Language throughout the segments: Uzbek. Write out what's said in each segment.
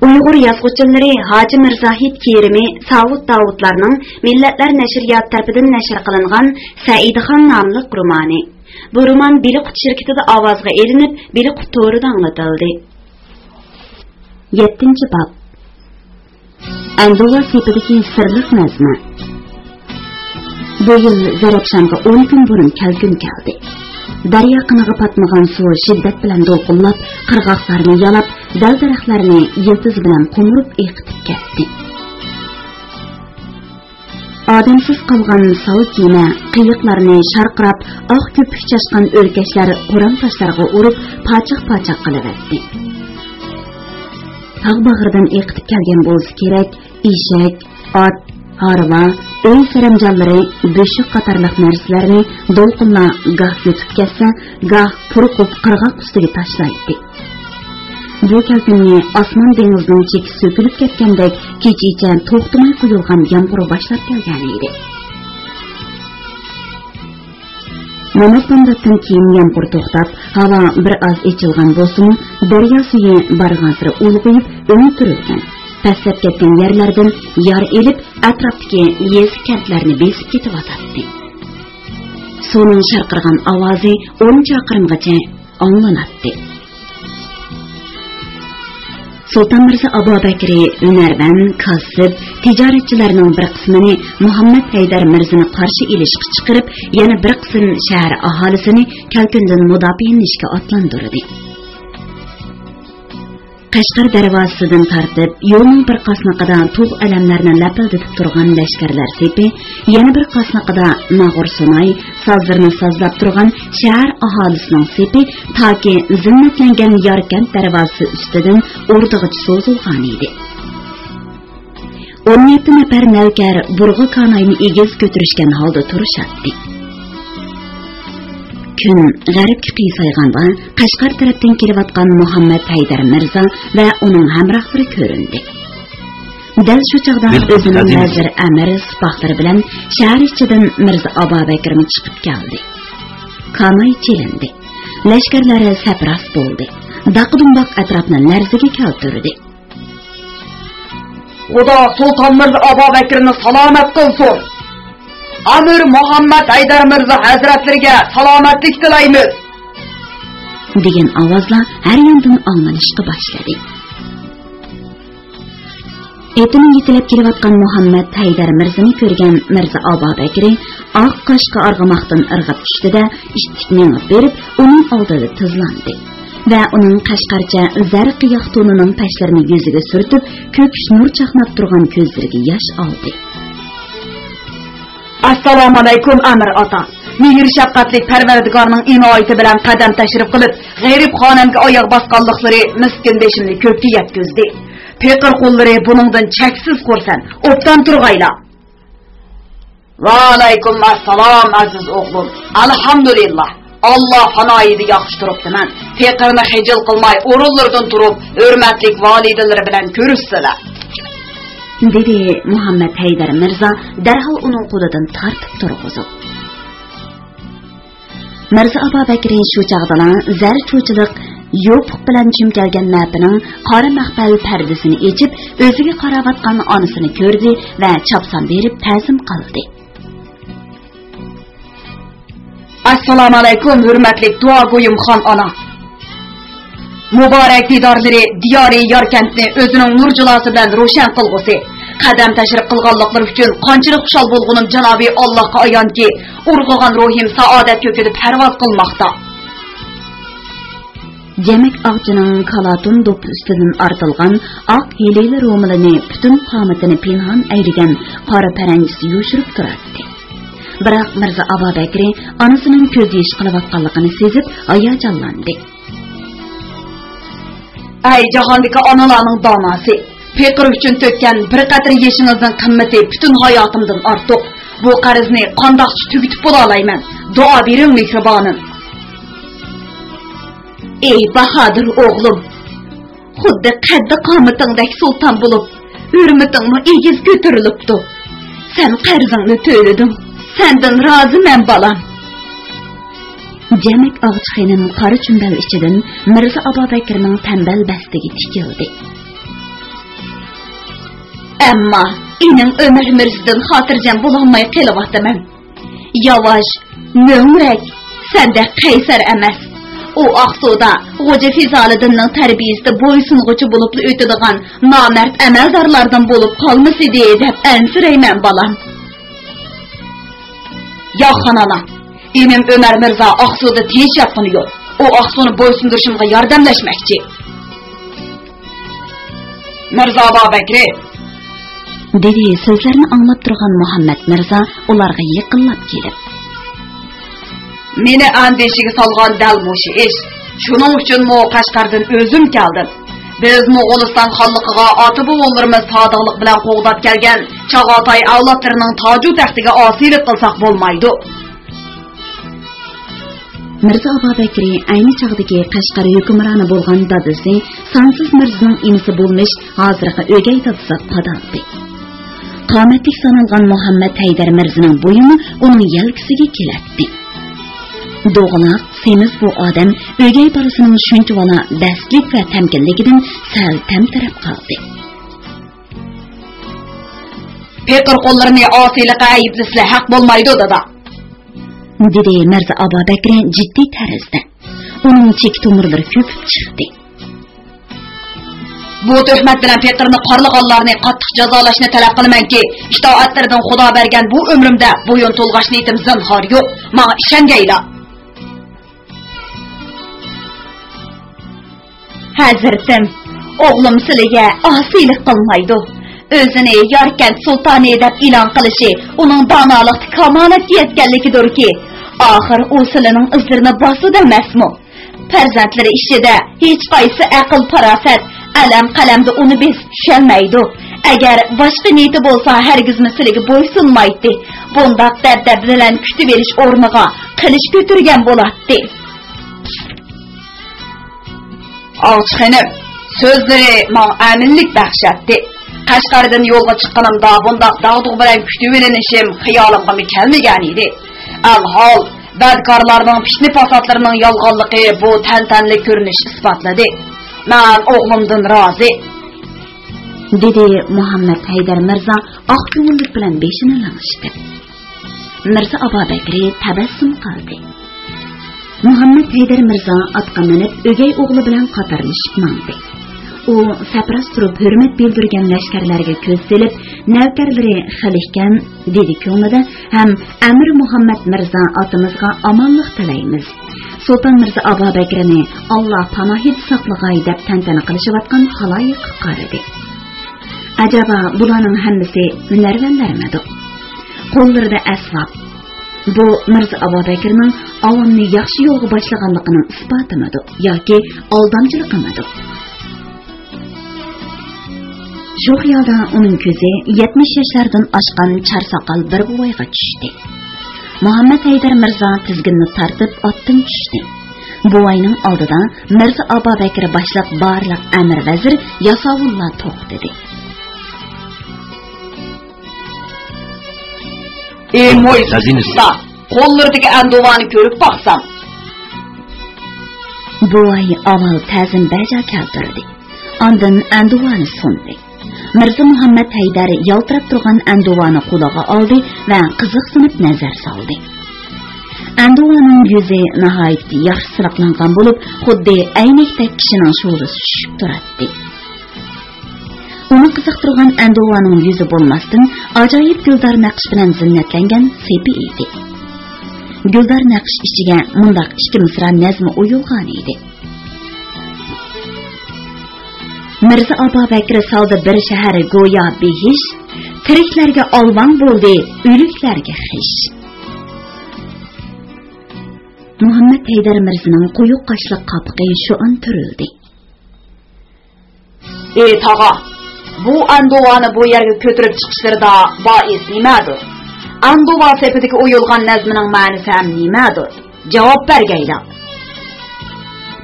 Uyghur yazğıçılары Hacı Mirzahid Kerimi Savud Davudlarning Millatlar Nashriyat tarafidan nashr qilingan Saidxon nomli romani. Bu roman Biliqut şirketida ovozga elinib, Biliqut to'rida anglatildi. 7-bab. Anduva sepidagi sirliq nazmi. Bu yil Zarafshonga 10 kun burun kelgun keldi. Daryo qinig'i patmagan suv shiddat bilan do'lqinlab, qirg'oqlarni yalab, dal-daraxtlarni yiltiz bilan qo'murib eqitib ketdi. Odamsiz qolgan sovuq kema qiyiqlarni sharqirab, oq ko'pik chashqan o'rkashlar qo'ram toshlarga urib, pachoq-pachoq qilaverdi. Tog' bag'ridan eqitib kelgan bo'lsa kerak, eshak, ot, harva, uy saramjonlari, beshik qatorliq narsalarni do'lqinlar goh yutib ketsa, goh purqib qirg'oq ustiga tashlaydi. Bu kalkunni osmon dengizning cheki so'kilib ketgandek kechicha to'xtamay quyilgan yomg'ir boshlab kelgan edi. Namazdan keyin yomg'ir to'xtab, havo bir oz echilgan bo'lsa-mu, daryo suvi borgan sari ulg'ayib, o'nib turilgan. Pastlab ketgan yerlardan yor elib, atrofdagi yez kentlarni besib ketyotdi. Suvning sharqirgan ovozi 10 chaqirimgacha anglanadi. Sultan Mirza Abu Bakri Ünərvən, kasıb, ticaretçilərinin bir qismini Muhammed Haydar Mirzani qarşı ilişqi chiqirib, yana bir qism shahar aholisini kalkundan mudofialanishga otlantirdi. Qashqar darvozasidan tortib, yo'lning bir qasnaqida tug' alamlarni lapildatib turgan lashkarlar sepi, yana bir qasnaqida nag'ur sunay, sozlarni sozlab turgan shahar aholisining sepi toki zinnatlangan Yorkant darvozasi ustidan o'rdig'icha so'zilgan edi. 17 nafar navkar burg'i kanayni egiz ko'tarishgan holda turishadi. Kun g'arbga qiysayğanda Qashqar tarafdan kelayotgan Muhammad Haydar Mirza va uning hamrohlari ko'rindi. Dal shu chaqda o'zining vazir amir sipohlari bilan shahar ichidan Mirza Abu Bakrni chiqib keldi. Kanay chelindi. Lashkarlari sapras bo'ldi. Daqdumdoq atrofni larzaga keltirdi. Xudo Sultan Mirza Abu Bakrni salomat qilsin. Amir Muhammad Haydar Mirza hazratlariga salomatlik tilaymiz degan ovozlar har yandan anglanishga boshladi. Etini yetilib kelayotgan Muhammad Haydar Mirzani ko'rgan Mirza Abu Bakri oq qoshqa arg'amoqdan irg'ib tushdi-da, ishtikni berib, uning oldida tizlandi va uning qashqarcha zarq yoqtunining tashlarini yuziga surtib, ko'kish nur chaqnab turgan ko'zlariga yosh oldi. Assalomu alaykum Amir ota. Mehr shafqatli Parvardigorning inoyati bilan qadam tashrif qilib, g'ayrib xonamga oyoq bosganliklari miskin beshimni ko'kka yetkazdi. Peqir qo'llari buningdan cheksiz qo'rsan, o'pdan turg'aylar. Va alaykum assalom aziz o'g'lim. Alhamdulillah. Allah fanoyida yaxshi turibdiman. Peqirni hijil qilmay, o'rinlardan turib, hurmatli validalari bilan ko'rishsalar. dedi Muhammad Haydar Mirza darhol uning qo'lidan tortib turg'izib. Mirza Abu Bakri shu chaqda zar cho'chilik yo'piq bilan chimkalgan napining qora maqbal pardasini echib, o'ziga qarayotgan onasini ko'rdi va chopsan berib ta'zim qildi. Assalomu alaykum hurmatli duogo'yim xon ona. Muborak didorlari diyori Yorkantni o'zining nur jilosi bilan ro'shan qilg'usi. Qadam tashrif qilganliklari uchun qanchalik xushal bo'lganim janobi Allohga ayonki, urg'agan ruhim saodat ko'kida parvoz qilmoqda. Jamak og'chining kalatun do'p ustidan artilgan oq hilali ro'milini butun qomatini pinhon ayrigan qora paranjisi yo'shirib turardi. Biroq Mirza Abu Bakri onasining ko'z yosh qilayotganligini sezib hayajonlandi. Ay jahondagi onalarning donasi, Peqir uchun to'kkan bir qatr yeshingizning qimmati butun hayotimdan ortiq. Bu qarzni qandoqcha tugitib bo'la olmayman. Duo bering mehribonim. Ey bahodir o'g'lim, xuddi qaddi qomatingdek sulton bo'lib, hurmatingni egiz ko'tarilibdi. Sen qarzingni to'lading. Sendan roziman bolam. Jamak og'chixinim qora chumbal ichidan Mirza Abu Bakrning tambal bastiga tikildi. Amma inin Ömer Mirza'dan hatırcam bulanmay qılıvatımın. Yavaş, möhrek, sende Kaysar emas. O Aqsuda Hoca Fizaliddinning tarbiyasida bo'ysunğuchi bo'lib o'tadigan nomard amaldorlardan bo'lib qolmasidi deb ansirayman balam. Yo'qxon ana, inin Ömer Mirza Aqsuda tinch yotgani yo'q. O Aqsuni bo'ysundirishimga yordamlashmoqchi. Mirza Babakri dedi so'zlarini anglab turgan Muhammad Mirza ularga yaqinlab kelib. Meni andeshiga solgan dal mushi ish. Shuning uchun mo Qashqardan o'zim keldim. Biz Mo'g'uliston xalqiga ota bobolarimiz sodiqlik bilan qo'g'dab kelgan Chag'atay avlodlarining toju taxtiga osiylik qilsak bo'lmaydi. Mirza Babakri ayni chog'dagi Qashqar hukmroni bo'lgan dadasi Sansiz Mirzaning inisi bo'lmish hozirgi o'gay dadasi qadaldi. Qomatlik sanalgan Muhammad Haydar Mirzaning bo'yini uning yelkisiga kelatdi. Doğulaq, semiz bu odam o'gay bolasining shunchavala dastlik va tamkinligidan sal tamtarab qoldi. Peqir qo'llarini osiylikqa ayblaslar haq bo'lmaydi dada. Dedi Mirza Babakri jiddiy tarzda. Uning chek tomirlari ko'pib chiqdi. Bu tuhmat bilan Peqirni qorliqonlarni qattiq jazolashni talab qilamanki, itoatlardan Xudo bergan bu umrimda bo'yin to'lg'ash niyatim zinhor yo'q. Menga ishongaylar. Hazratim, oğlum sizlarga osiylik qilmaydi. O'zini Yarkent sultoni deb e'lon qilishi uning donolikda kamolatga yetganligidirki, oxir u sizlarning izlarini bosudi emasmi? Farzandlari ishida hech qaysi aql farosat, alam qalamda uni biz tushunmaydi. Agar boshqa niyati bo'lsa, hargizmi sizlarga bo'ysunmaydi. Bundoq dabdab bilan kutib verish o'rniga qilish ko'targan bo'ladi. Alçıqınım, sözleri bana aminlik bəxşətdi. Qashqardan yo'lga chiqqanimda bundaq dağdıq bilan kutib verilishim xiyolimga kelmagan edi. Alhol, badkorlarning pishni fasodlarining yolg'onligi bu tantanli ko'rinish isbotladi. Men o'g'limdan rozi. Dedi Muhammad Haydar Mirza oq ko'ngillik bilan beshini lang'ishdi. Mirza Babakri tabassum qildi. Muhammad Haydar Mirza atqa minib o'gay o'g'li bilan qatorlashib mandi. U sapras turib hurmat bildirgan lashkarlarga ko'z selib, navkarlari xilihkan dedi ko'nglida, ham Amir Muhammad Mirza otamizga omonlik tilaymiz. Sultan Mirza Babakrini Alloh panohida saqlag'ay deb tantana qilishayotgan xaloyiq qaradi. Ajaba bularning hammasi hunarvanlarmidi? Qo'llarida asbob. Bu Mirza Babakirning avomni yaxshi yo'lga boshlaganligining isbotimidi yoki aldamchiligimidir? Shu xiyolda uning ko'zi 70 yoshlardan oshgan charsaqal bir buvoyga tushdi. Muhammad Haydar Mirza tizginni tartib otdan tushdi. Buvoyning oldida Mirza Babakir boshliq barliq amir vazir Yasovulla to'xtadi. Moy xazinasi qo'llaridagi andovani ko'rib baqsam. Buvoy avval ta'zim baja keltirdi. Ondan andovani sundi. Mirza Muhammad Haydar yaltirab turgan andovani qo'liga oldi va qiziqsinib nazar soldi. Andovaning yuzi nihoyat yaxshi silaqlangan bo'lib, xuddi aynakdek kishining sho'risi tushib turadi. Uni qiziqtirgan andovaning yuzi bo'lmasdan ajoyib guldor naqsh bilan zinnatlangan sepi edi. Guldor naqsh ichiga mundaq ikki misra nazmi uyulgan edi. Mirza Babakir soldi bir shahar go'yo behish, tiriklarga olvon bo'ldi, o'liklarga xish. Muhammad Haydar Mirzaning quyuq qoshli qopqi shu an turildi. Ey tog'a, bu andovani bu yerga ko'tarib chiqishlarida bois nimadir? Andova sepidagi o'yilgan nazmining ma'nosi ham nimadir? Javob bergaylar.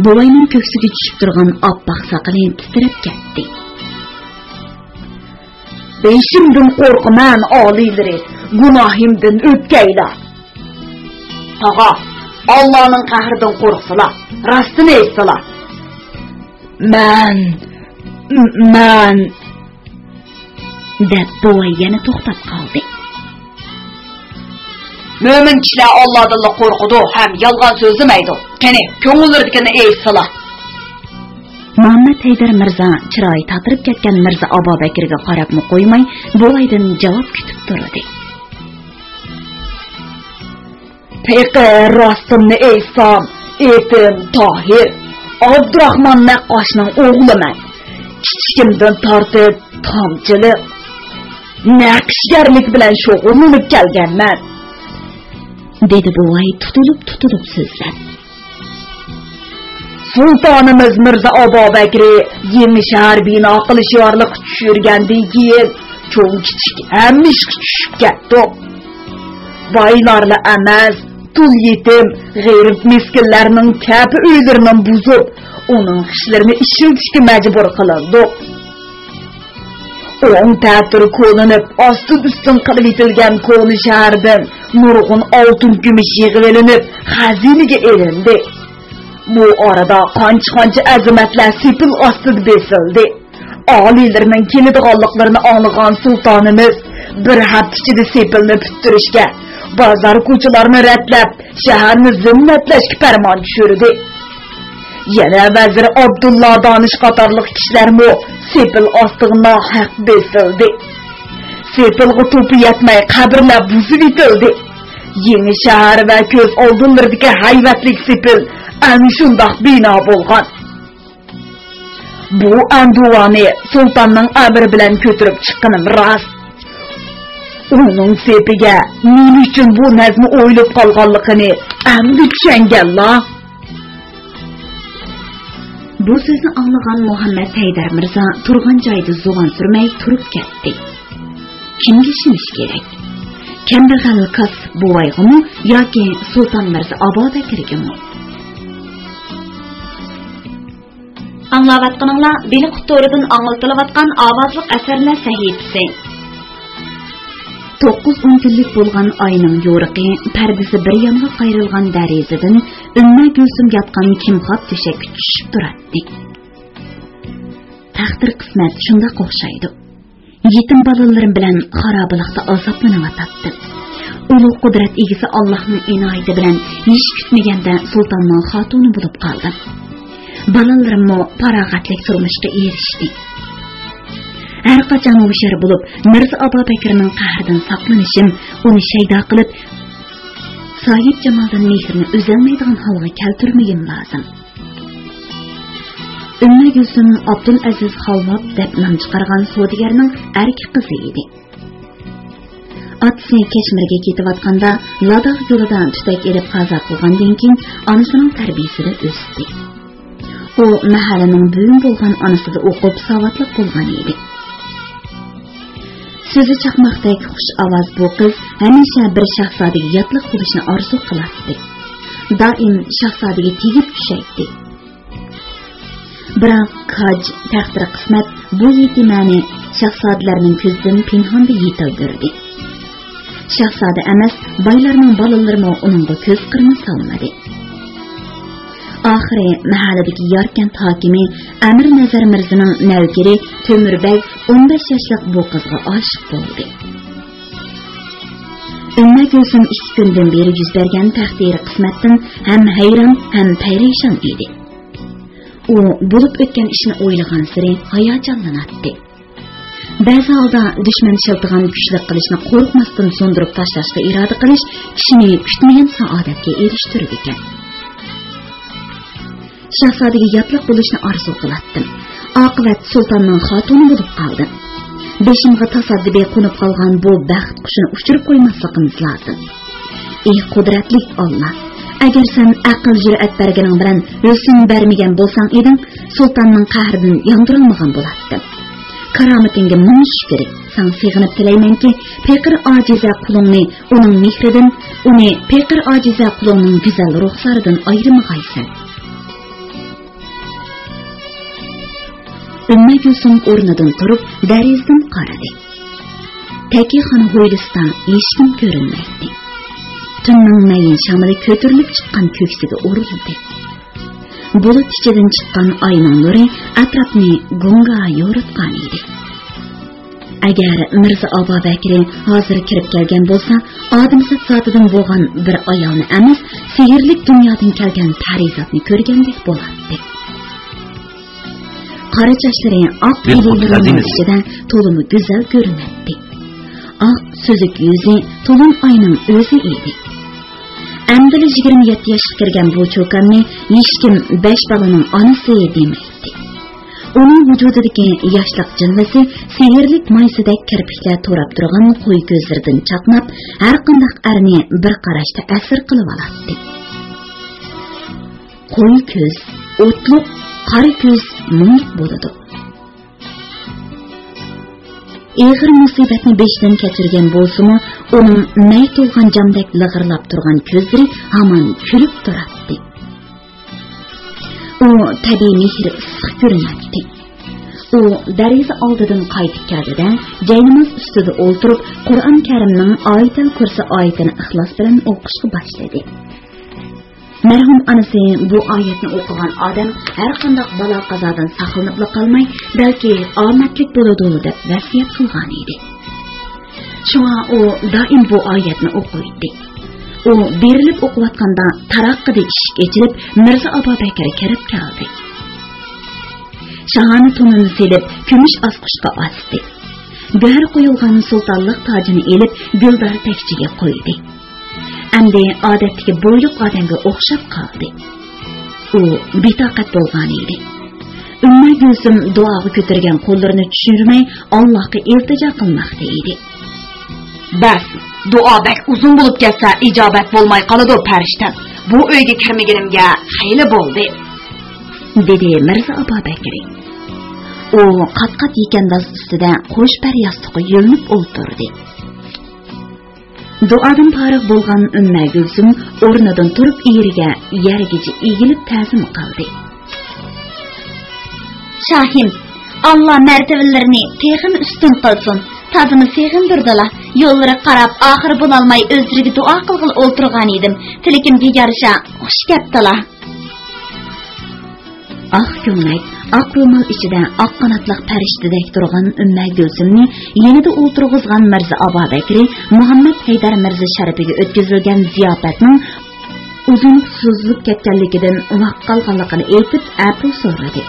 Buvayning ko'ksiga tushib turgan oppoq soqoli titrab ketdi. Beshimdan qo'rqman oliylari, gunohimdan o'tkaylar. Tog'a, Allohning qahridan qo'rqsizlar, rostini aytsalar. deb buvay yana to'xtab qoldi. Mo'min kishilar Allohdan qo'rqidi ham yolg'on so'zlamaydi. Qani, ko'ngillardagini eysala. Muhammad Haydar Mirza chiroyi tatirib ketgan Mirza Abu Bakrga qarabmi qo'ymay, buvaydan javob kutib turdi. Peyqir rostimni eysam, etim Tohir, Abdurahmon Naqqoshning o'g'liman. Kichikimdan tortib tomchilik, naqshgarlik bilan shug'ullanib kelganman, dedi buvay tutulib so'zlab. Sultonimiz Mirza Abu Bakri yangi shahar bino qilish yorliq tushirgandan keyin cho'ng kichik hamma ishga tushib ketdi. Boylarla emas, tul yetim, g'ayrat miskinlarning kapi uylarini buzib, uning ishlarini ishlatishga majbur qilindi. O'ng tarafdir qo'linib, osti-ustin qilib etilgan qo'ni shahardan nurg'un oltin kumush yig'ib olinib, xazinaga elindi. Bu orada qancha azamatlar sepil ostida besildi. Oliylarning keladiganliklarini anglagan sultonimiz bir hafta ichida sepilni bitirishga, bozor ko'chalarni ratlab, shaharni zimmatlashga farmon tushirdi. Yana vazir Abdullah Donish qatorliq kishilarmi sepil ostiga haq besildi. Sepilga to'pi yetmay qabrlar buzib etildi. Yangi shahar va ko'z oldinlaridagi hayvatlik sepil ana shundoq bino bo'lgan. Bu anduvani sultonning amri bilan ko'tirib chiqqanim rost. Uning sepiga nima uchun bu nazmi o'ylab qolganligini endi tushunganlar. Bu so'zni anglagan Muhammad Haydar Mirza turgan joyida zo'g'on surmay turib ketdi. Kimga ishonish kerak? Kambag'al qiz buvayg'imi yoki Sulton Mirza Abu Bakrgami? Anglayotganinglar Beliq to'ridan anglatilayotgan ovozli asarlar sahifasi. 9-10 kunlik bo'lgan oyning yo'riqi pardasi bir yonga qayrilgan derazadan Umma Gulsum yotgan kimxob to'shakka tushib turadi. Taqdir qismat shunda qo'xshaydi. Yetim bolalarim bilan xarobalikda azoblanayotdi. Ulug' qudrat egisi Allohning inoyati bilan hech kutmaganda sultonning xotini bo'lib qoldim. Bolalarimmo farog'atlik turmushga erishdi. Her qachon hushyor bo'lib, Mirza Abu Bakrning qahridan saqlanishim, uni shaydo qilib, sohib Jamoldan mehrini uzolmaydigan holga keltirmagim lozim. Umma Gulsum Abdul Aziz Xalvat deb nom chiqargan savdogarning erki qizi edi. Otasi Kashmirga ketayotganda Ladakh yo'lidan tutak elib qazo qilgandan keyin onasining tarbiyasida o'sdi. U mahallaning bo'yin bo'lgan onasida o'qib savodli bo'lgan edi. Sözü çakmakdaki xush ovoz bu qiz hamisha bir shahzodaga yotliq bo'lishni orzu qilardi. Doim shahzodaga tegib tushaydi. Biroq Kaj taqdir qismat bu yetimani shahzodalarning ko'zidan pinhonda yetildirdi. Shahzoda emas, boylarning bolalarimi uningga ko'z qirmi solmadi. Oxiri mahalladagi Yarkent hokimi Amir Nazar Mirzaning navkari To'mirbay 15 yoshlik bu qizga oshiq bo'ldi. Umma Gulsum 2 kundan beri yuz bergan taqdiri qismatdan ham hayron ham perishon edi. U bo'lib o'tgan ishni o'ylagan sari hayajonlanardi. Ba'zi holda dushman shiltigan kuchlik qilishni qo'rqmasdan so'ndirib tashlashga iroda qilish kishini kutmagan saodatga erishtirdi ekan. Shahzodaga yotliq bo'lishni orzu qilatdim. Oqibat sultonning xotini bo'lib qoldim. Beshimga tasaddibiy qo'nib qolgan bu baxt qushini uchirib qo'ymasligimiz lozim. Ey qudratli Alloh, agar sen aql jur'at berganing bilan husn bermagan bo'lsang eding, sultonning qahridan yondirilmagan bo'lardim. Karomatingga ming shukr. Sen sig'inib tilaymanki, peqir ojiza qulingni uning mehridan, uni peqir ojiza qulingning go'zal ruhlaridan ayirmag'aysan. Umma Gulsum o'rnidan turib, derazadan qaradi. Takixon Ho'yliston hechkim ko'rinmaydi. Tunning mayin shamoli ko'tarilib chiqqan ko'ksiga urildi. Bulut ichidan chiqqan oyning nuri atrofni gunga yo'ritgan edi. Agar Mirza Abu Bakr hozir kirib kelgan bo'lsa, odamzod zotidan bo'lgan bir ayolni emas, sehrlik dunyodan kelgan farizatni ko'rgandek bo'lardi. Qora sochlari oq illarning ichida to'limi go'zal ko'rinardi. Oq so'zuk yuzi to'lin oyning o'zi edi. Amdili 27 yoshga kirgan bu cho'kanni hech kim 5 balaning onasi demaydi. Uning vujudidagi yoshlik jilvasi sehrlik maysidek kirpiklar to'rab turgan qo'y ko'zlaridan chaqnab, har qanday arni bir qarashda asir qilib oladi. Qo'y ko'z, o'tliq, qora ko'z mung bo'ladi. Eg'ir musibatni beshdan kechirgan bo'lsa-mu, uning nay to'lgan jamdek lig'irlab turgan ko'zlari hamon kulib turadi. U tabiiy mehr issiq ko'rinadi. U dariza oldidan qaytib keldi-da, jaynamoz ustida o'ltirib, Qur'on Karimning Oyatul Kursi oyatini ixlos bilan o'qishga boshladi. Marhum onasi bu oyatni o'qigan odam har qanday balo qazodan saqlanib qolmay, balki omadlik bo'ladi deb vasiyat qilgan edi. Shunga u doim bu oyatni o'qiydi. U berilib o'qiyotganda taraqqida eshik ochilib, Mirza Abu Bakr kirib keldi. Shahani tunini selib, kumush asqushga osdi. Go'har qo'yilgan sultonlik tojini elib, guldor takchiga qo'ydi. Endi odatdagi bo'yliq odamga o'xshab qoldi. U betoqat bo'lgan edi. Umma Gulsum duoga ko'targan qo'llarini tushirmay Allohga iltijo qilmoqda edi. Bas, duo bak uzun bo'lib ketsa ijobat bo'lmay qoladi farishtam. Bu uyga kirmaganimga xeyli bo'ldi, dedi Mirza Abu Bakr. U qat-qat yekandoz ustida qo'sh paryastiqqa yo'linib o'tirdi. Duodan farigʼ bo'lgan Umma Gulsum o'rnidan turib eriga yargicha egilib ta'zim qildi. Shohim, Alloh martabalarini texim ustun qilsin. Tazını sevindirdilar. Yo'llari qarab, oxir bo'lolmay o'zlariga duo qilg'il o'ltirgan edim. Tilakimga yarasha xush ketdilar. Oq ko'nglik, oq ro'mol ichida oq qanotliq farishtadek turgan Umma Gulsumni yenida o'tirg'izgan Mirza Abu Bakr Muhammad Haydar Mirza sharafiga o'tkazilgan ziyofatning uzun so'zilib ketganligidan vaqt qolganligini aytib, afv so'radi.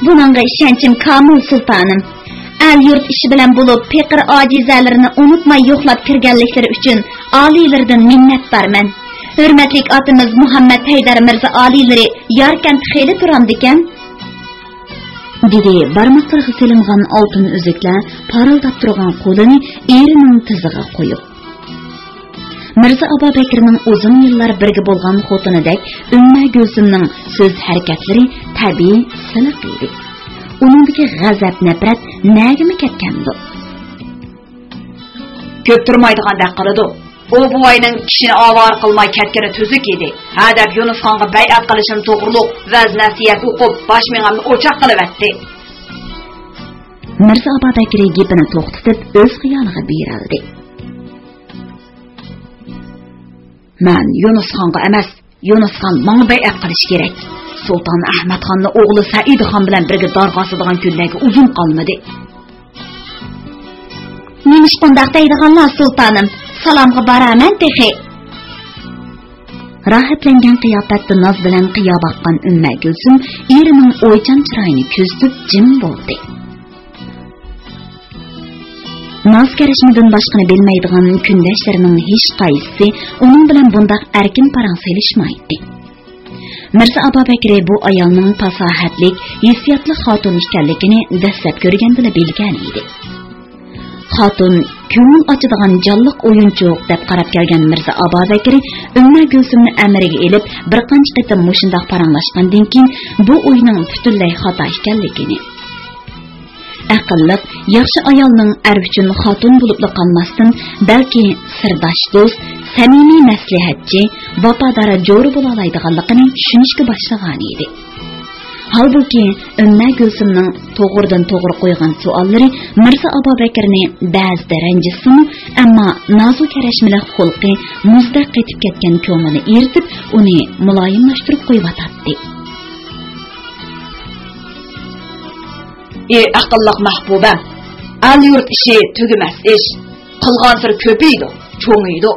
Bununla ishonchim komil sultonim. El yurt ishi bilan bo'lib, peqir ojizalarini unutmay yo'qlab kirganliklari uchun oliylardan minnatdorman. Hurmatli otimiz Muhammad Haydar Mirza oliylari yarkan xeyli turamdikan, dedi barmoqlariga silingan oltin uzuklar parildab turgan qo'lini erining tiziga qo'yib. Mirza Abu Bakrning uzun yillar birga bo'lgan xotinidek Umma Gulsumning so'z harakatlari tabiiy siniq edi. Uningdagi g'azab, nafrat nagimi ketgandi. Ko'p turmaydigandek qiladi. O bu ayning kishini avor qilmay ketgani tuzuk edi. Hadab Yunus xonga bay'at qilishim to'g'riliq vaz nasiyat o'qib, bosh mengamni o'choq qilib etdi. Mirza Abu Bakr gapini to'xtatib, o'z xiyoliga berildi. Men Yunus xonga emas, Yunus xon menga bay'at qilish kerak. Sultan Ahmad xonning o'g'li Said xon bilan birga darg'asidigan kunlarga uzun qolmadi. Nemish qundaq deydiganlar sultonim, salomga boraman texi. Rahatlangan qiyofatda noz bilan qiyo boqqan Umma Gulsum erining o'ychan chiroyini ko'zitib jim bo'ldi. Noz karishmidan boshqani bilmaydigan kundashlarining hech qaysisi uning bilan bundaq erkin parang selishmaydi. Mirza Abu Bakr bu ayolning fasohatlik, hissiyotli xotin ekanligini dastlab ko'rganda bilgan edi. Xotin ko'ngil ochadigan jonliq o'yinchoq deb qarab kelgan Mirza Abu Bakr Umma Gulsumni amriga elib bir qancha qatam mushundoq paranglashgandan keyin bu o'yning butunlay xato ekanligini, aqlliq, yaxshi ayolning er uchun xotin bo'lib qolmasdan, balki sirdosh do'st, samimiy maslahatchi, vafodor jo'ri bo'la oladiganligini tushunishga boshlagan edi. Halbuki Umma Gulsumning to'g'ridan to'g'ri qo'ygan savollari Mirza Abu Bakrni ba'zida ranjisimi, ammo nozik karashmiliq xulqi muzdaq qetib ketgan ko'nglini eritib, uni muloyimlashtirib qo'yatdi. aqlliq mahbubam, al yurt ishi tugumas ish. Qilg'ansir ko'paydi, cho'ngiydi.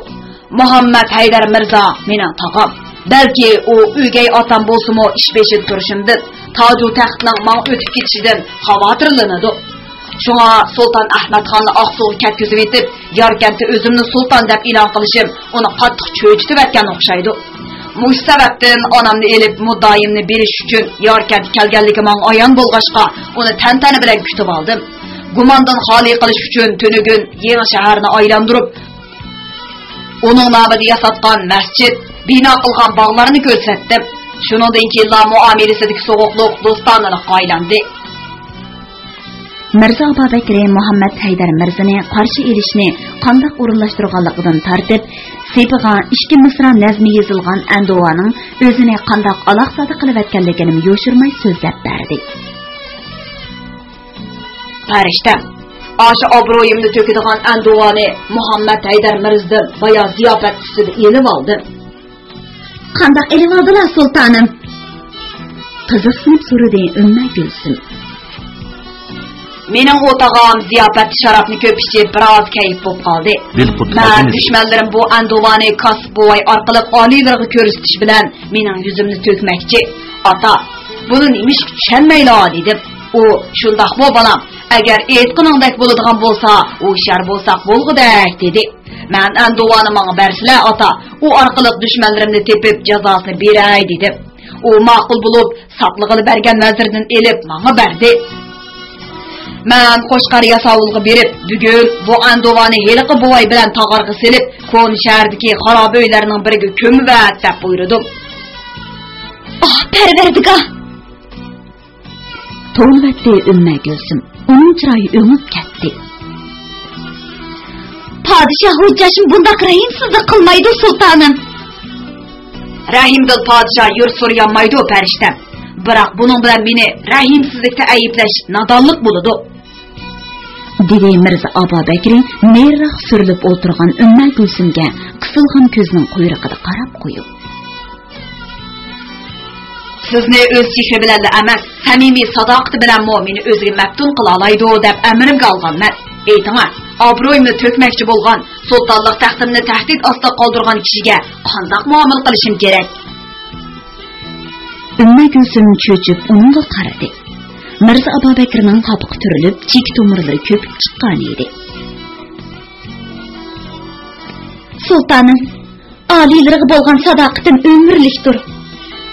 Muhammad Haydar Mirza mening tog'am. Balki u o'gay otam bo'lsa-mu, ish beshib turishimdan, toju taxtning men o'tib ketishidan xavotirlanadi. Shunga Sultan Ahmad xonni Oqsuv ketkizib etib, Yarkentni o'zimni sulton deb e'lon qilishim uni qattiq cho'chitib etgan o'xshaydi. Mush sababdan onamni elib muddoyimni berish uchun Yarkentga kelganligi men ayon bo'lg'ashqa, uni tantana bilan kutib oldim. Gumondan xoli qilish uchun tunugun yangi shaharni aylantirib, uning nomida yasatgan masjid, bino qilgan bog'larni ko'rsatdim. Shuningdan keyin muomalasidagi so'g'uqlik do'stonalikqa aylandi. Mirza Abubakir Muhammad Haydar Mirzani qarshi elishni qanday o'rinlashtirganligidan tartib, sepigan ikki misra nazmi yozilgan Andovaning o'zini qanday aloqada qilib etganligini yo'shirmay so'zlab berdi. Farishtam, Aşı obro'yimni to'kadigan Andovani Muhammad Haydar Mirzadan boya ziyofat ustida elib oldi. Qanday elib oldilar sultonim? Qiziqsinib so'radi Umma Gulsum. Mening o'tag'am ziyofat sharafni ko'p ichib biroz kayf bo'lib qoldi. Men dushmanlarim bu Andovani Kasboy orqali oliylarga ko'rsatish bilan mening yuzimni to'kmoqchi. Ota, buni nimish tushunmayla dedim. U shundaqmi bolam? Agar aytqiningdek bo'ladigan bo'lsa, u shar bo'lsaq bo'lg'udak dedi. Men Andovani menga bersizlar ota, u orqali dushmanlarimni tepib jazosini beray dedim. U ma'qul bo'lib, saqlig'ini bergan vazirdan elib menga berdi. Men qo'shqar yasovulga berib, bugun bu Andovani heliqi bovoy bilan tog'arga silib, Kon shahardagi xarob uylarning biriga ko'mib deb buyurdim. Oh, Parvardigor! To'lvatdi Umma Gulsum. Uning chiroyi o'ngib ketdi. Podshoh hujjashim bundaq rahimsizlik qilmaydi sultonim. Rahimdil podshoh yurt so'ramaydi farishtam. Biroq buning bilan meni rahimsizlikda ayiblash nodonlik bo'ladi. Dedi Mirza Abubakir nariroq surilib o'tirgan Umma Gulsumga qisilgan ko'zining quyrug'iga qarab qo'yib. Sizni o'z sehri bilan emas, samimiy sadoqati bilan mu'mini o'ziga maftun qila oladi deb amrimga olganman. Aytinglar, obro'yimni to'kmoqchi bo'lgan, sultonlik taxtimni tahdid ostida qoldirgan kishiga qanday muomala qilishim kerak? Umma Gulsum cho'chib unga qaradi. Mirza Abubakirning qopiqi turilib, chek tomirlari ko'pib chiqqan edi. Sultonim, oliylarga bo'lgan sadoqatim umrlikdir.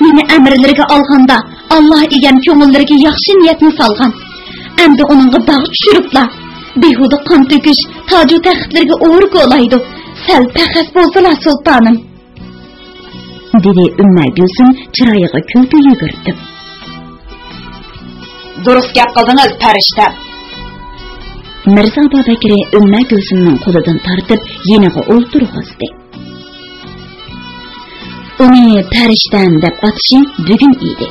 Meni əmrlərə alğanda Allah egən köngüllərə yaxşı niyyətni salğan. Əmdi onunğa bağ düşürüblər. Behuda qan töküş, tacı təxtlərə uğurq olaydı. Səl pəxəs bolsalar sultanım. Dedi Umma Gulsum çırayığa külgü yugurtib. Durus gap qildingiz farishta. Mirza Abubakir Umma Gulsumning qo'lidan tortib, yeniga o'ltirg'izdi. Uni farishtam deb atashi bugun edi.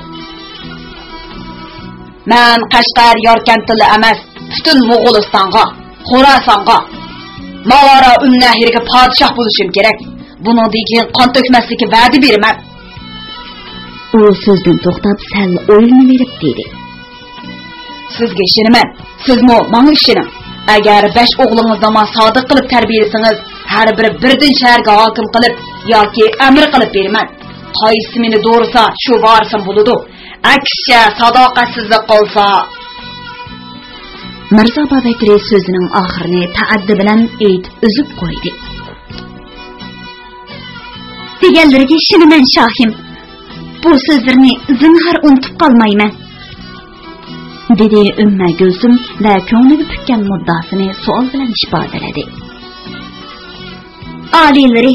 Men Qashqar Yarkentli emas, butun Mo'g'ulistonga, Xorasonga, Mavara Umnahirga podshoh bo'lishim kerak. Buningdan keyin qon to'kmaslikka va'da beraman. U so'zdan to'xtab sal o'ylanib berib dedi. Sizga ishonaman, sizmi menga ishoning. Agar 5 o'g'lingizni men sodiq qilib tarbiyalasangiz, har biri birdan shaharga hokim qilib yoki amr qilib beraman. Qaysi meni doğrusa shu varsin bo'ladi. Aksiya sadoqatsizlik qilsa. Mirza Abubakir so'zining oxirini ta'addi bilan aytib uzib qo'ydi. Deganlarga ishonaman shohim. Bu so'zlarni zinhar unutib qolmayman. Dedi Umma Gulsum va ko'ngliga pukkan muddasini savol bilan ifodaladi. Oliylar,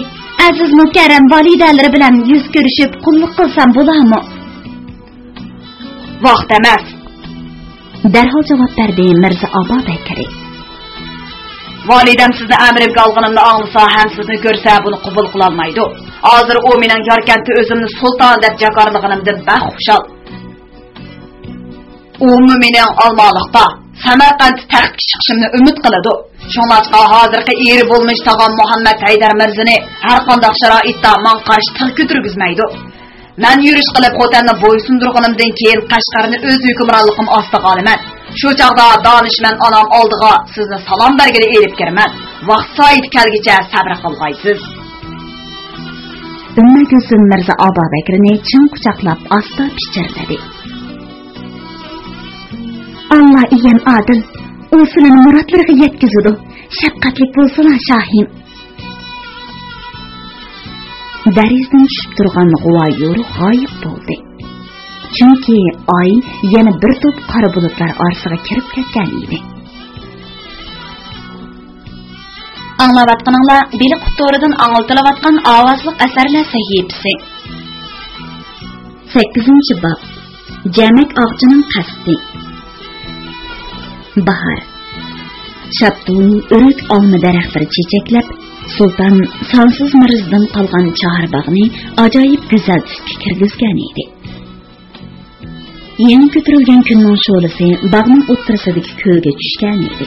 aziz mukarram validalari bilan yuz ko'rishib qulluq qilsam bo'ladimi? Vaqt emas. Darhol javob berdi Mirza Abubakir. Validam sizni amrimga olganimni anglasa ham sizni ko'rsa buni qabul qila olmaydi. Hozir u mening Yarkentda o'zimni sulton deb jakorligimdan baxushal. U mening Olmaliqda Samarqand taxtga chiqishimni umid qiladi. Shunlashqa hozirgi eri bo'lmish tog'am Muhammad Haydar Mirzani har qanday sharoitda men qarshi til ko'targizmaydi. Men yurish qilib xotanni bo'ysundirganimdan keyin Qashqarni o'z hukmronligim ostiga olaman. Şu çağda danışman anam aldığa sizni salom bergili elip kirman. Vaqt soat kelgicha sabr qilg'aysiz. Umma Gulsum Mirza Abubakirni chin quchoqlab asta pichirladi. Allah iyam adil, u sizlarni murodlarga yetkazadi. Shafqatli bo'lsana Shohin. Darizdan tushib turgan g'uvoyur g'oyib bo'ldi. Chunki oy yana bir to'p qora bulutlar orasiga kirib ketgan edi. Anglavatqaninglar Beli Qutoridan anglatılayotgan ovozli asarlar sahifasi. 8-bob. Jamak og'chining qasdi. Bahar. Shaptun o'rik olma daraxtlari chechaklab, Sultan sonsiz mirzdan qolgan chaharbog'ni ajoyib go'zal tusga kirgizgan edi. Yangi ko'tarilgan kunning sho'lasi bog'ning o'ttirisidagi ko'lga tushgan edi.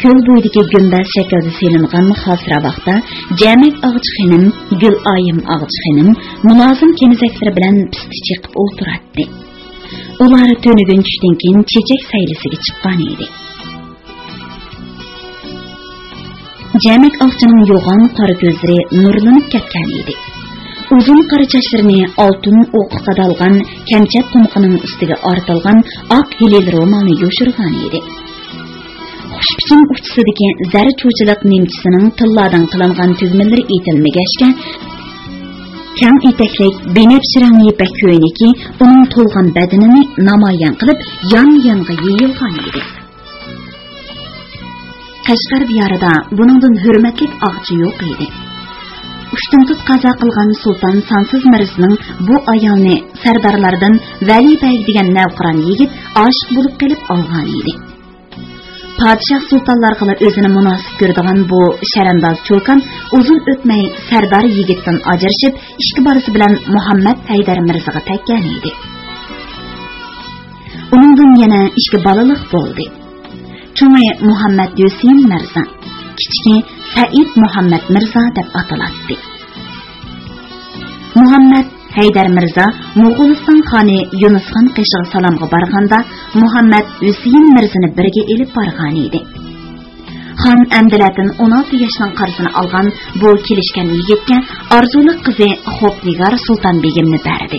Ko'l bo'yidagi gumbaz shaklda selingan xosra vaqtda Jamak og'chi xonim, Guloyim og'chi xonim mulozim kemizaklari bilan pisti chiqib o'tiradi. Ular to'nigan tushdan keyin chechak saylisiga chiqqan edi. Jamak og'chining yo'g'on qora ko'zlari nurlanib ketgan edi. Uzun qora sochlarini oltin o'qi qadalgan kamchat to'mqining ustiga ortilgan oq hilil ro'molni yoshirgan edi. Xushbichim uchisidagi zari cho'chilik nemchisining tillardan qilingan tugmalari etilmagashga kam etaklik benafsh rangli ipak ko'ylagi uning to'lg'an badanini namoyon qilib yon-yonga yeyilgan edi. Qashqar diyorida buningdan hurmatli og'chi yo'q edi. Ushtumtuz qazo qilgan sulton sonsiz mirzning bu ayolni sardorlardan Vali bey degan navqiron yigit oshiq bo'lib qilib olgan edi. Padişah sultanlarga o'zini munosib ko'radigan bu sharandoz cho'kan uzun o'tmay sardor yigitdan ajrashib, ikki bolasi bilan Muhammad Haydar Mirzaga tekkan edi. Uningdan yana ikki bolalik bo'ldi. Cho'ngi Muhammad Yusin Mirza, kichigi Said Muhammad Mirza deb ataladi. Muhammad Haydar Mirza Mo'g'uliston xoni Yunusxon qishig'i salomga borganda Muhammad Yusin Mirzani birga elib borgan edi. Xon Amdilatin 16 yoshning qarzini olgan bu kelishgan yigitga orzuli qizi Xo'pnigar Sulton begimni berdi.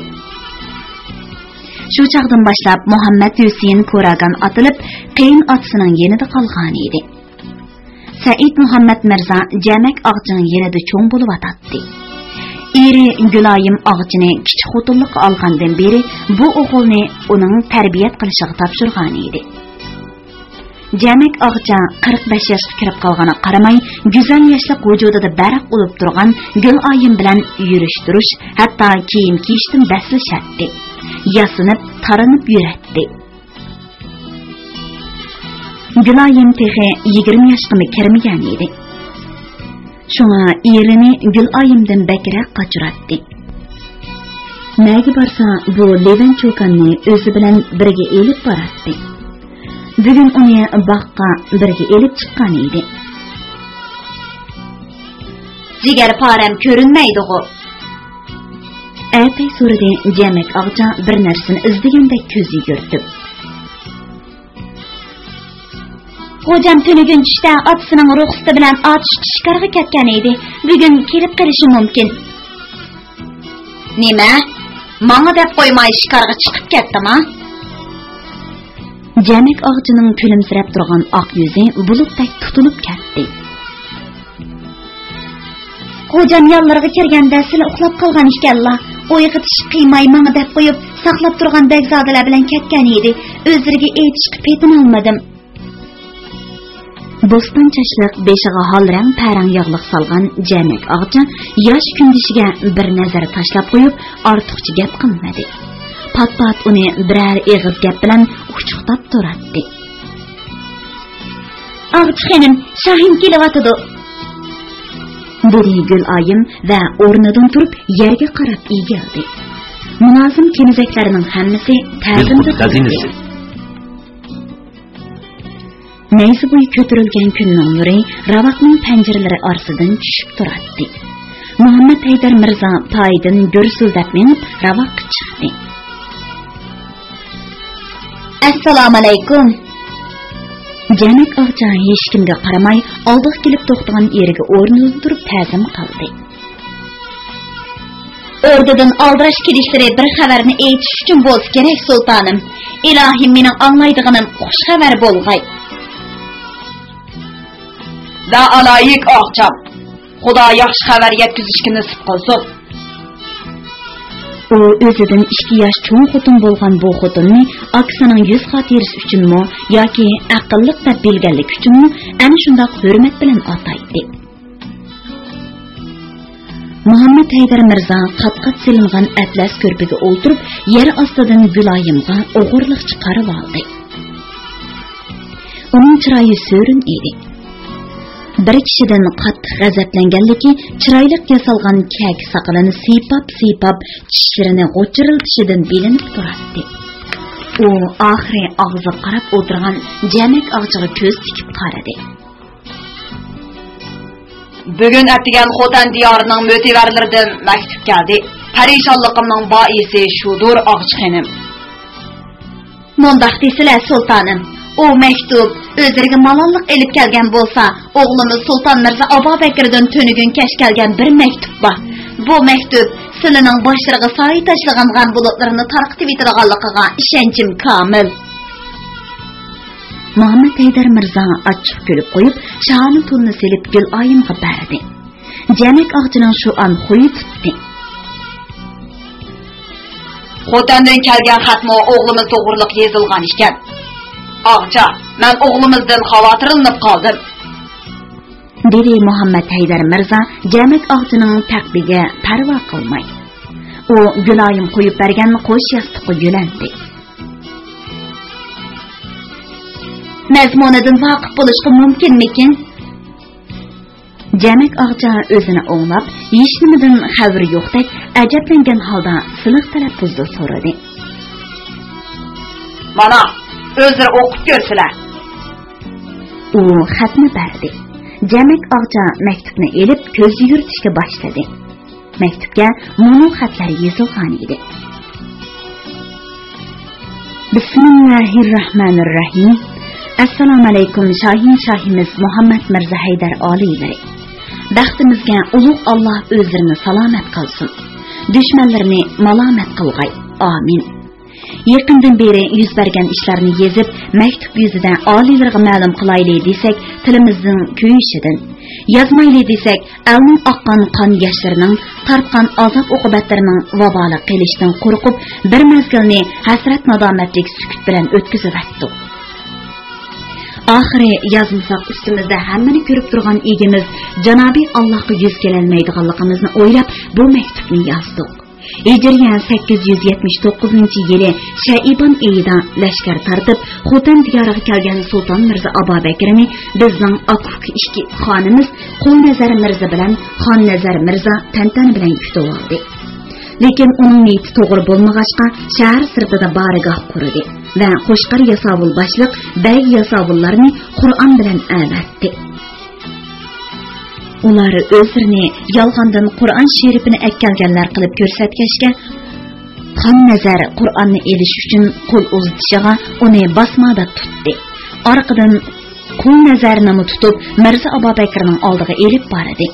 Shu chaqdan boshlab Muhammad Yusin ko'ragan atilib, qiyin otasining yenida qolgan edi. Said Muhammad Mirza Jamak og'chining yenida cho'ng bo'lib atadi. Eri Guloyim og'chini kichik xotinlik olgandan beri bu o'g'ilni uning tarbiyat qilishiga topshirgan edi. Jamak og'cha 45 yoshga kirib qolgani qaramay, go'zal yoshlik vujudida barq bo'lib turgan Guloyim bilan yurish-turish, hatto kiyim kiyishdan daslishatdi. Yasinib, taranib yuradi. Guloyim tehi 20 yoshga kirmagan edi. Şuna erini Guloyimdan bakrak qochiratdi. Nega borsa bu Levan cho'kanni o'zi bilan birga elib boradi. Bugun uni baqqa birga elib chiqqan edi. Jigar param ko'rinmaydi-ku. Aytay so'radi Jamak og'cha bir narsani izlagandek ko'z yugurtib. Hocam tunigun tushda otasining ruxsati bilan otish shikarga ketgan edi. Bugun kelib qilishi mumkin. Nima? Menga deb qo'ymay shikarga chiqib ketdimi? Jamak og'chining kulimsirab turgan oq yuzi bulutdek tutilib ketdi. Hocam yollarga kirganda sizlar uxlab qolgan ekanlar. O'yg'itish qiymay menga deb qo'yib saqlab turgan begzodalar bilan ketgan edi. O'zlariga aytishga petin olmadim. Boston chashliq beshiga holrang parang yog'liq solgan Jamak og'cha yosh kundishiga bir nazar tashlab qo'yib, ortiqcha gap qilmadi. Pat-pat uni biror eg'iz gap bilan uchuqtab turadi. Og'chi xonim, Shohin kelyapti. Dedi Guloyim va o'rnidan turib yerga qarab egildi. Munozim kemizaklarining hammasi ta'zimda xazinasi. Neyse bo'yi ko'tarilgan kunning nuri ravaqning panjaralari orasidan tushib turadi. Muhammad Haydar Mirza poyidan gursildab minib ravaqqa chiqdi. Assalomu alaykum. Jamak Ağca hech kimga qaramay oldiga kelib to'xtagan eriga o'rnidan turib ta'zim qildi. Ordadan aldirash kelishleri bir xabarni aytish uchun bo'lsa kerak sultanım. İlohim mening anglaydiganim xush xabar bo'lg'ay. Da alayik Ağcam. Xudo yaxshi xabar yetkazishga nasib qilsin. U o'zidan 2 yosh cho'ng xotin bo'lgan bu xotinni aksining yuz xotirasi uchunmi yoki aqlliq deb bilganlik uchunmi ana shunday hurmat bilan ataydi. Muhammed Haydar Mirza qat-qat silingan atlas ko'rpiga o'ltirib, yer ostidan Guloyimga o'g'irlik chiqarib oldi. Uning chiroyi so'rin edi. Bir kishidan qattiq g'azablanganligi chiroyli yasalgan kak saqalini siypab tishlarini g'o'chiriltishidan bilinib turardi. U oxiri og'zi qarab o'tirgan Jamak Ağcaga ko'z tikib qaradi. Bugun atigan Xotan diyorining mo'tivarlaridan maktub keldi. Parishonligimning boisi shudur Ağcaxonim. Mundaq desizlar sultanım. O mektub özlerine malonlik elip kelgen bolsa, oğlumuz Sultan Mirza Abubakir'den tönügün keş kelgen bir mektup var. Bu mektup sılının başlarına sayı taşlagan bulutlarını tarqıtıp itirganlıqıga işencim kamil. Muhammed Haydar Mirza açık gülüp koyup, şahanın tonunu silip Gülayimga berdi. Jamak Ağcanın şu an huyu tuttu. Xotandan kelgen xatma oğlumuz to'g'riliq yezilgan ekan. Ağca, ben oğlumuzdan xavotirlanib qoldim. Dedi Muhammed Haydar Mirza Jamak Ağcanın taqbiga parvo qilmay. U Gulayim qo'yib bergan qo'sh yostiqqa yo'landi. Mazmunidan vaqif bo'lishga mumkinmikin? Jamak Ağca o'zini o'nglab, hech nimadan xabari yo'qdek ajablangan holda siliq talaffuzda so'radi. Mana özleri o'qib ko'rsinlar. U xatni berdi. Jamak Ağca maktubni elib ko'z yuritishga boshladi. Maktubga mo'no xatlar yozilgan edi. Bismillahirrahmanirrahim. Assalomu alaykum shohimiz Muhammad Mirza Haydar oliylari. Baxtimizga ulug' Alloh o'zlarini salomat qilsin. Dushmanlarni malomat qilg'ay. Amin. Yaqindan beri yuz bergan ishlarni yezib, maktub yuzida oliylarga ma'lum qilayli desak, tilimizning kuyishidan, yozmayli desak, alning oqqan qon yoshlarining, tartgan azob uqubatlarining vaboli qilishdan qo'rqib, bir mezgilni hasrat nadomatlik sukut bilan o'tkazib o'tdik. Oxiri yozmasak ustimizda hammani ko'rib turgan egimiz Janobi Allohga yuz kelolmaydiganligimizni o'ylab bu maktubni yozdik. Hijriya 879-yili Shaiban oyida lashkar tartib Xotan diyoriga kelgan Sultan Mirza Abubakirni bizning akuk ishki xonimiz Qo'ynazar Mirza bilan Xonnazar Mirza tantana bilan kutib oldi. Lekin uning niyati to'g'ri bo'lmag'achqa shahar sirtida barigah qurdi va qo'shqar yasovul boshliq bey yasovullarni Qur'on bilan avatdi. Ular o'zlarini yolg'ondan Qur'on sherifini akkalganlar qilib ko'rsatgachga Xonnazar Qur'onni elish uchun qo'l uzatishiga uni bosmada tutdi. Orqadan Qo'ynazarni tutib Mirza Abubakirning oldiga elib bordi.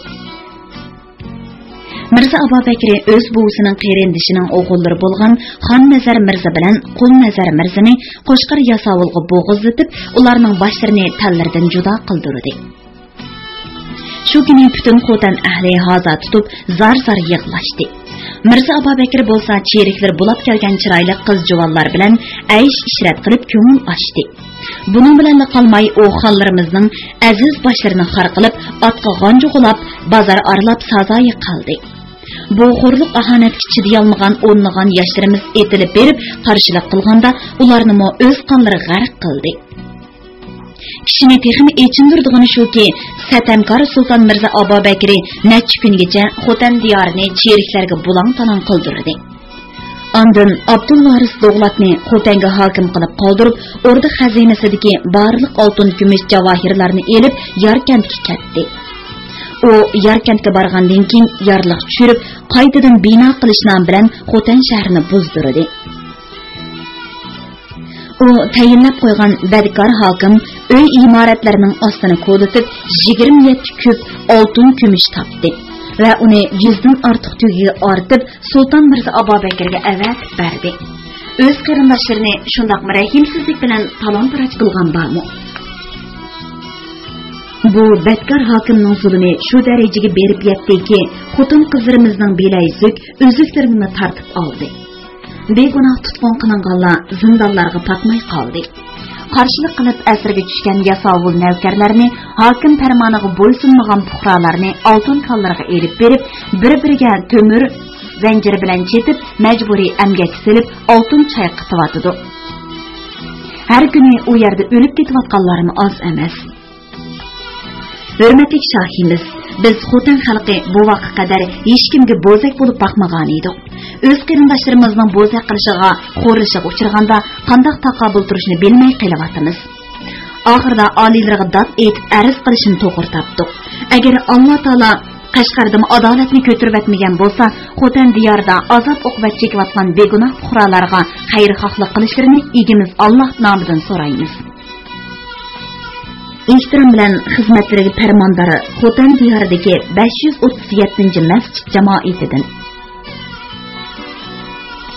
Mirza Abubakir o'z buvisining qerindishining o'g'illari bo'lgan Xonnazar Mirza bilan Qo'ynazar Mirzani qo'shqar yasovulga bo'g'izlatib, ularning boshlarini tallardan judo qildirdi. Shu kuni butun Xotan ahli haza tutib, zar-zar yig'lashdi. Mirza Abubakir bo'lsa cheriklar bulab kelgan chiroyli qiz juvonlar bilan aysh ishrat qilib ko'ngil ochdi. Buning bilan qolmay u xonlarimizning aziz boshlarini xar qilib, otqa g'onju g'ulab, bozor aralab sazoyi qildi. Bu xo'rliq ahonatga chidayolmagan o'rnigan yoshlarimiz etilib berib qarshilik qilganda ularni mo o'z qonlari g'arq qildi. Kishini texmi echindirdig'ini shuki, Satamkor Sulton Mirza Abubakir necha kungacha Xotan diyorini cheriklarga bulang-talang qildirdi. Ondan Abdullaris Dog'latni Xotanga hokim qilib qoldirib, o'rda xazinasidagi barliq oltin, kumush, javohirlarni elib Yarkandga ketdi. U Yarkandga borgandan keyin yorliq tushirib, qaytadan bino qilish nom bilan Xotan shahrini buzdirdi. U tayinlab qo'ygan badkor hokim uy imoratlarining ostini qo'litib 27 ko'p oltin kumush topdi va uni 100 dan ortiq tugiga ortib Sulton Mirzo Abubakirga avatib berdi. O'z qarindoshlarini shundoq rahimsizlik bilan talon-taroj qilgan bormi? Bu badkor hokimning zulmi shu darajaga berib yetdiki, xotin qizlarimizning belayzuk o'zliklarini tartib oldi. Begunoh tutqun qilinganlar zindonlarga patmay qoldi. Qarshilik qilib asirga tushgan yasovul navkarlarni, hokim farmoniga bo'ysunmagan fuqarolarni oltin konlarga elib berib, bir-biriga to'mir zanjiri bilan chetib, majburiy amgak silib, oltin choy qitiyotdi. Har kuni u yerda o'lib ketayotganlarmi oz emas. Hurmatli shohimiz, biz xotin xalqi bu vaqtga qadar hech kimga bo'zak bo'lib boqmagan edik. O'z qarindoshlarimizning bo'zak qilishiga, xo'rishiga uchraganda qanday taqobil turishni bilmay qelyapmiz. Oxirida oliylarga dod aytib arz qilishni to'g'ri topdik. Agar Alloh taolo Qashqarda adolatni ko'tarib etmagan bo'lsa, xotin diyorda azob uqubat chekayotgan begunoh fuqarolarga xayrixohlik qilishlarini egimiz Alloh nomidan so'raymiz. Ehtirom bilan xizmatlariga farmondori Xotan diyoridagi 537-masjid jamoatidan.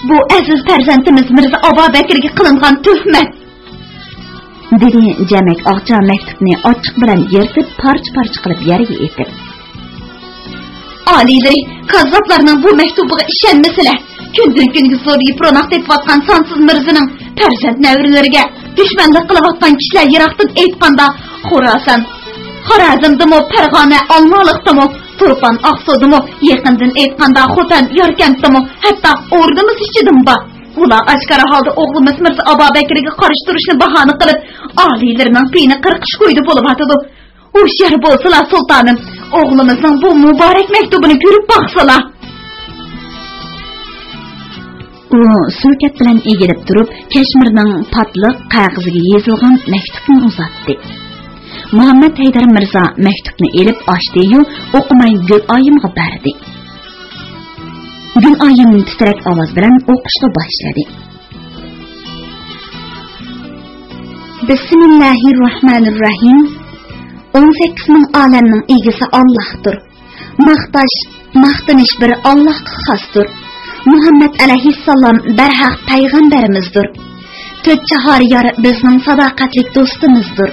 Bu aziz farzandimiz Mirzo Abubakirga qilingan tuhmat, dedi Jamak Oqcha maktubni ochiq bilan yirtib parcha-parcha qilib yerga etib. Aliylari kazzoblarning bu maktubiga ishonmasizlar. Kundan-kunga zo'rayib ro'noq tepayotgan sonsiz Mirzoning farzand navrilariga dushmanlik qilayotgan kishilar yiroqdan aytganda Xorasan, Xorazmdimi, Farg'ona, Olmaliqdimi, Turpan, Oqsudimi, yaqindan aytganda Xotan, Yorkentdimi, hatto O'rdimiz ichidimi? Ular oshkora holda o'g'limiz Mirzo Abubakirga qarshi turishni bahona qilib, oliylarining piyni qirqish qo'ydi bo'lib atadi. O'sher bo'lsalar sultonim, o'g'limizning bu muborak maktubini ko'rib baqsalar. U sulkat bilan egilib turib, Kashmirning patliq qog'oziga yozilgan maktubni uzatdi. Muhammad Haydar Mirzo maktubni elib ochdi-yu, o'qimay Guloyimga berdi. Guloyim titrak ovoz bilan o'qishga boshladi. Bismillahirrohmanirrohim. 18 ming olamning egisi Allohdir. Maqtanish bir Allohga xosdir. Muhammad alayhissalom barhaq payg'ambarimizdir. To'rtchahor yor bizning sadoqatli do'stimizdir.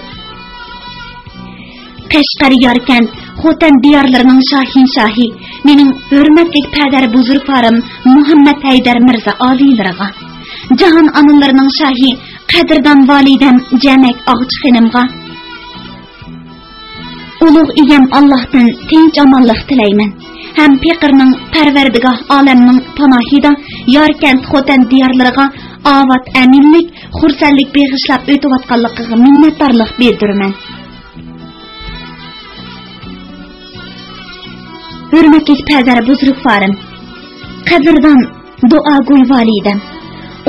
Qashqar Yorkent Xotan diyorlarining shohi, mening hurmatli padar buzurglarim Muhammad Haydar Mirzo oliylariga, jahon onalarining shohi qadrdon validam Jamak Oqchi xonimga, ulug' egam Allohdan tinch omonlik tilayman. Ham Peqirning parvardigoh olamning panohida Yorkent Xotan diyorlariga avot aminlik, xursandlik beg'ishlab o'tayotganligiga minnatdorlik bildiraman. Hurmatli padar buzrukfarim, qadrdon duogo'y validam,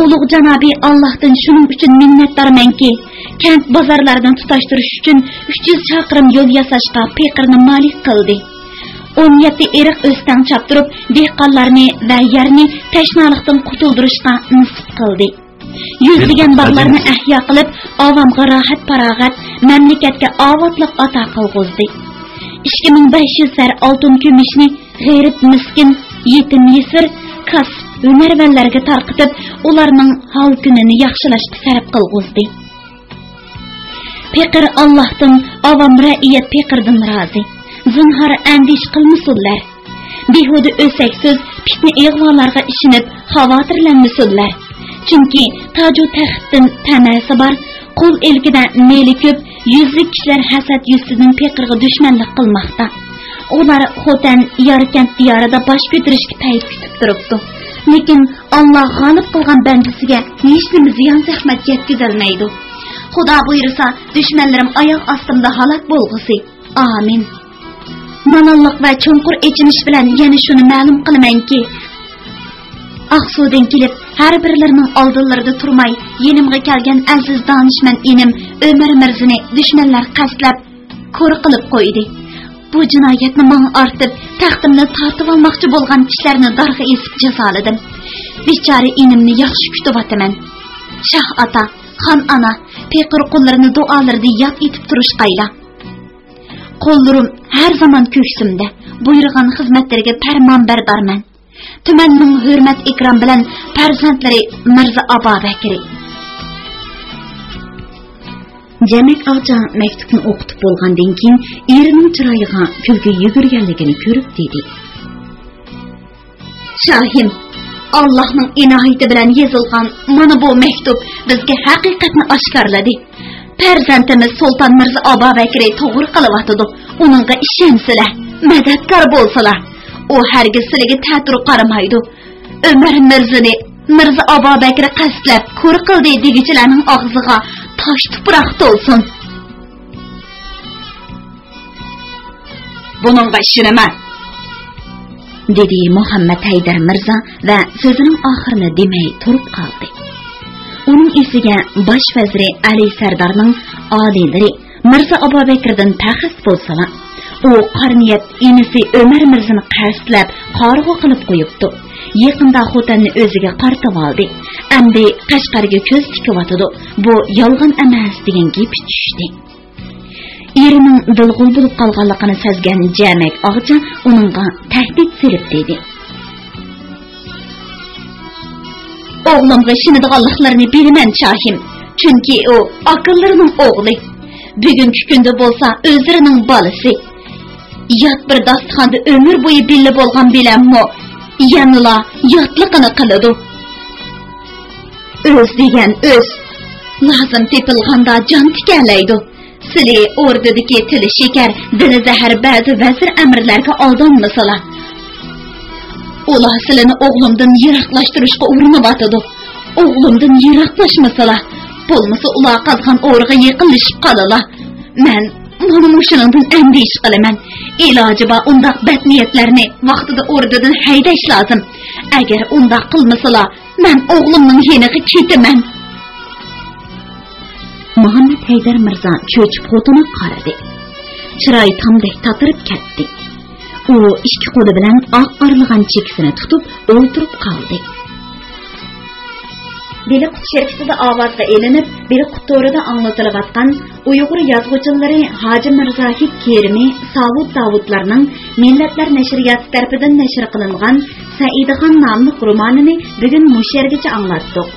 ulug' janobi Allohdan shuning uchun minnatdormanki, kent bozorlaridan tutashtirish uchun 300 chaqirim yo'l yasashga Peqirni malik qildi. 17 eriq o'stan chaptirib, dehqonlarni va yerni tashnalikdan qutuldirishga nisb qildi. Yuzlagan bog'larni ahyo qilib, avomga rohat farog'at, mamlakatga obodlik ato qilg'izdi. 2500 sar oltin kumushni g'ayrat miskin, yetim yesir, kasb, hunarvanlarga tarqitib, ularning hol kunini yaxshilashga sarf qilg'izdi. Peqir Allohdan, avom ra'iyat Peqirdan rozi. Zinhor andish qilmasunlar. Behuda o'sak so'z, fitna ig'volarga ishinib, xavotirlanmasunlar. Chunki toju taxtdan tamasi bor, qo'l elkida meli ko'p, yuzlik kishilar hasad yuzidan Peqirga dushmanlik qilmoqda. Ular Xotan Yorkent diyorida bosh ko'tarishga payt kutib turibdi. Lekin Alloh g'olib qilgan bandasiga hech nima ziyon zahmat yetkazolmaydi. Xudo buyursa, dushmanlarim oyoq ostimda halok bo'lg'isi. Amin. Manonliq va chunqur echinish bilan yana shuni ma'lum qilamanki, Aqsudan kelib, har birlarining oldinlarida turmay, yenimga kelgan aziz donishmand enim Ömer Mirzani dushmanlar qasdlab, ko'r qilib qo'ydi. Bu jinoyatni menga ortib, taxtimni tortib olmoqchi bo'lgan kishilarni darg'a esib jazoladim. Bechora enimni yaxshi kutib o'taman. Shoh ota, Xan ana, peqir qo'llarini duolarida yod etib turishqayla. Qo'llarim har zaman ko'ksimda, buyurgan xizmatlarga farmonbardarman. Tumanning hurmat ikrom bilan farzandlari Mirza Abobakir. Jamak Ağca maktubni o'qitib bo'lgandan keyin erining chiroyiga kulgi yugurganligini ko'rib dedi. Shohim, Allohning inoyati bilan yozilgan mana bu maktub bizga haqiqatni oshkorladi. Farzandimiz Sulton Mirza Abobakir to'g'ri qilyotdi. Uningga ishonsizlar, madadkor bo'lsalar. O hargiz sizlarga ta'tir qaramaydi. Umar Mirzani Mirza Abobakir qasdlab ko'r qildi degichilarning og'ziga tosh tuproq to'lsin. Buningga ishonaman, dedi Muhammad Haydar Mirza va so'zining oxirini demay turib qoldi. Uning esiga bosh vaziri Ali Sardarning oliylari Mirza Abobakirdan taxis bo'lsalar, u qarniyat inisi Umar Mirzani qasdlab qarg'u qilib qo'yibdi. Yaqinda xotinni o'ziga qartib oldi. Endi Qashqarga ko'z tikyotdi. Bu yolg'on emas degan gap tushdi. Erining dilg'ul bo'lib qolganligini sezgan Jamak Ağca uningga tahdid silib dedi. O'g'limga shinadiganliklarini bilaman Shohim, chunki u aqllarining o'g'li. Bugungi kunda bo'lsa o'zlarining bolasi. Yot bir dasturxonda umr bo'yi birga bo'lgan bilanmi, yanila yotliqini qiladi. O'z degan o'z, lozim tepilganda jon tikalaydi. Sizlar o'rdadagi tili shekar, dili zahar ba'zi vazir amirlarga aldanmasalar. Ular sizlarni o'g'limdan yiroqlashtirishga urinyapti. O'g'limdan yiroqlashmasalar, bo'lmasa ular qazgan o'rga yaqinlashib qolalar. Men mana shuningdan andish qilaman. Iloji bor undaq badniyatlarni vaqtida o'rdadan haydash lozim. Agar undaq qilmasalar, men o'g'limning yeniga ketaman. Muhammad Haydar Mirza cho'chib xotini qaradi. Chiroyi tamdek tatirib ketdi. U ikki qo'li bilan oq orlig'an chekisini tutib o'ltirib qoldi. Dili qut şirketida ovozga elinib, biri qutorida anglatilayotgan Uyg'ur yozuvchilari Hoji Mirzahid Kerimi, Savud Davudlarning Millatlar nashriyati tarafidan nashr qilingan Saidaxon nomli romanini bugun mushargacha anglatdik.